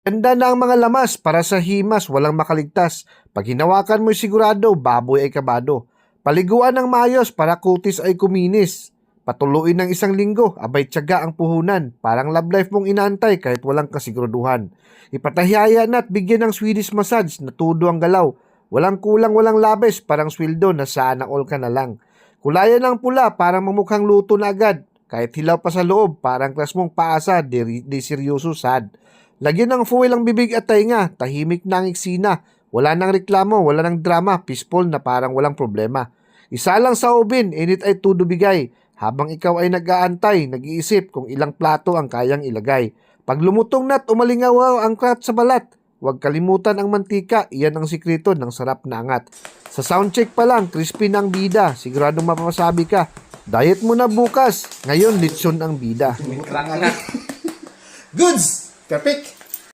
Ganda na ang mga lamas para sa himas, walang makaligtas. Pag hinawakan mo'y sigurado, baboy ay kabado. Paliguan ng maayos para kutis ay kuminis. Patuluin ng 1 linggo, abay tiyaga ang puhunan. Parang love life mong inaantay kahit walang kasiguraduhan. Ipatahiyaya na at bigyan ng Swedish massage na tudo ang galaw. Walang kulang, walang labis, parang sweldo na sana all ka na lang. Kulayan ng pula, parang mamukhang luto na agad. Kahit hilaw pa sa loob, parang klas mong paasa, di seryoso sad. Lagyan ng fuel ang bibig at tainga, tahimik na ang eksena. Wala nang reklamo, wala nang drama, peaceful na parang walang problema. Isa lang sa ubin, init ay tudo bigay. Habang ikaw ay nag-aantay, nag-iisip kung ilang plato ang kayang ilagay. Pag lumutong na't umalingaw ang krat sa balat, huwag kalimutan ang mantika, iyan ang sikreto ng sarap na angat. Sa soundcheck pa lang, crispy na ang bida, siguradong mapapasabi ka. Diet mo na bukas, ngayon lechon ang bida. Goods! Perfect!